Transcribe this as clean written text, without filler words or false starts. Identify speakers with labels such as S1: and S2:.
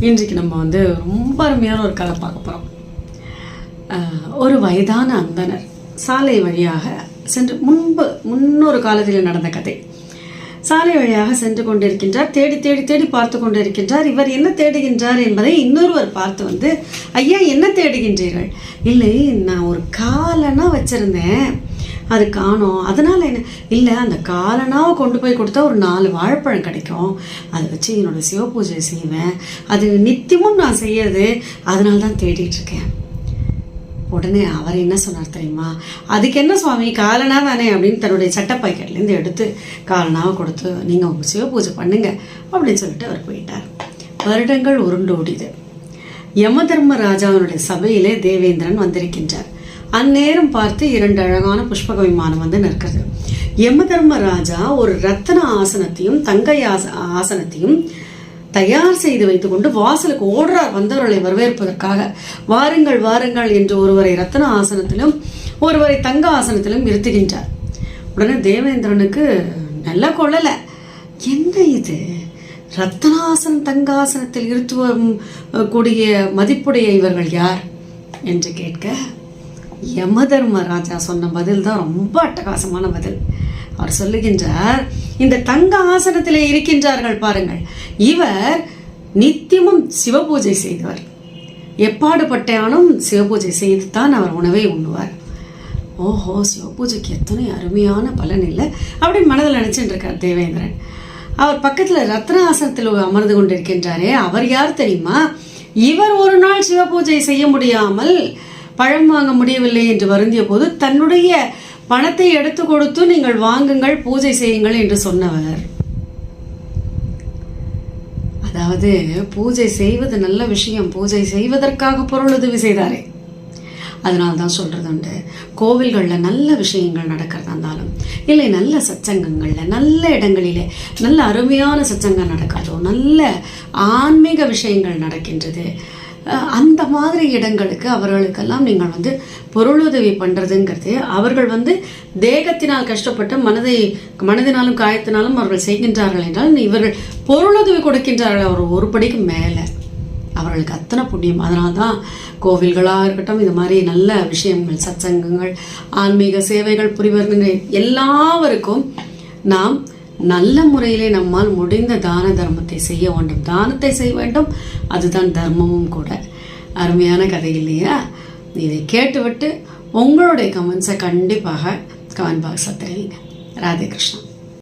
S1: இன்றைக்கு நம்ம ரொம்ப அருமையான ஒரு கதை பார்க்க போகிறோம். ஒரு வயதான அந்தனர் சாலை வழியாக சென்று முன்னொரு காலத்தில் நடந்த கதை. சாலை வழியாக சென்று கொண்டிருக்கின்றார். தேடி தேடி தேடி பார்த்து கொண்டிருக்கின்றார். இவர் என்ன தேடுகின்றார் என்பதை இன்னொருவர் பார்த்து ஐயா என்ன தேடுகின்றீர்கள்? இல்லை, நான் ஒரு காலனா வச்சிருந்தேன், அது காணோம், அதனால என்ன? இல்லை, அந்த காலனாவை கொண்டு போய் கொடுத்தா ஒரு 4 வாழைப்பழம் கிடைக்கும், அதை வச்சு என்னோட சிவ பூஜை செய்வேன், அது நித்தியமும் நான் செய்யறது, அதனால தான் தேடிட்டு இருக்கேன். உடனே அவர் என்ன சொன்னார் தெரியுமா? அதுக்கு என்ன சுவாமி, காலனா தானே அப்படின்னு தன்னுடைய சட்டை பாக்கெட்லேருந்து எடுத்து காலனாவை கொடுத்து நீங்கள் உங்கள் சிவ பூஜை பண்ணுங்க அப்படின்னு சொல்லிட்டு அவர் போயிட்டார். வருடங்கள் உருண்டோடிது. யமதர்ம ராஜாவினுடைய சபையிலே தேவேந்திரன் வந்திருக்கின்றார். அந்நேரம் பார்த்து 2 அழகான புஷ்பக விமானம் நிற்கிறது. யமதர்ம ராஜா ஒரு ரத்தன ஆசனத்தையும் தங்கை ஆசனத்தையும் தயார் செய்து வைத்துக் கொண்டு வாசலுக்கு ஓடுறார் வந்தவர்களை வரவேற்பதற்காக. வாருங்கள் வாருங்கள் என்று ஒருவரை ரத்தன ஆசனத்திலும் ஒருவரை தங்க ஆசனத்திலும் இருத்துகின்றார். உடனே தேவேந்திரனுக்கு நல்ல கொள்ளலை, என்ன இது, ரத்தனாசனம் தங்காசனத்தில் இருத்துவரும் கூடிய மதிப்புடைய இவர்கள் யார் என்று கேட்க, யமதர்ம ராஜா சொன்ன பதில் தான் ரொம்ப அட்டகாசமான பதில். அவர் சொல்லுகின்றார், இந்த தங்க ஆசனத்திலே இருக்கின்றார்கள் பாருங்கள், இவர் நித்தியமும் சிவபூஜை செய்தவர், எப்பாடுபட்டானும் சிவபூஜை செய்து தான் அவர் உணவை உண்ணுவார். ஓஹோ, சிவபூஜைக்கு எத்தனை அருமையான பலன் இல்லை அப்படின்னு மனதில் நினைச்சுட்டு இருக்கார் தேவேந்திரன். அவர் பக்கத்தில் ரத்ன ஆசனத்தில் அமர்ந்து கொண்டிருக்கின்றாரே, அவர் யார் தெரியுமா? இவர் ஒரு நாள் சிவபூஜை செய்ய முடியாமல் பழம் வாங்க முடியவில்லை என்று வருந்திய போது தன்னுடைய பணத்தை எடுத்து கொடுத்து நீங்கள் வாங்குங்கள், பூஜை செய்யுங்கள் என்று சொன்னவர். அதாவது பூஜை செய்வது நல்ல விஷயம், பூஜை செய்வதற்காக பொருளுதவி செய்தாரே. அதனால தான் சொல்றது உண்டு, கோவில்களில் நல்ல விஷயங்கள் நடக்கிறதா இருந்தாலும் இல்லை, நல்ல சச்சங்கங்களில் நல்ல இடங்களிலே நல்ல அருமையான சச்சங்கம் நடக்கிறதோ, நல்ல ஆன்மீக விஷயங்கள் நடக்கின்றது, அந்த மாதிரி இடங்களுக்கு அவர்களுக்கெல்லாம் நீங்கள் பொருளுதவி பண்ணுறதுங்கிறது, அவர்கள் தேகத்தினால் கஷ்டப்பட்டு மனதினாலும் காயத்தினாலும் அவர்கள் செய்கின்றார்கள் என்றால் இவர்கள் பொருளுதவி கொடுக்கின்றார்கள். அவர் ஒரு படிக்கு மேலே அவர்களுக்கு அத்தனை புண்ணியம். அதனால்தான் கோவில்களாக இருக்கட்டும், இது மாதிரி நல்ல விஷயங்கள், சத்சங்கங்கள், ஆன்மீக சேவைகள் புரிவர்கள் எல்லாருக்கும் நாம் நல்ல முறையிலே நம்மால் முடிந்த தான தர்மத்தை செய்ய வேண்டும், தானத்தை செய்ய வேண்டும், அதுதான் தர்மமும் கூட. அருமையான கதை இல்லையா? இதை கேட்டுவிட்டு உங்களுடைய கமெண்ட்ஸை கண்டிப்பாக கமெண்ட் பாக்ஸில் தெரிவிங்க. ராதே கிருஷ்ணா.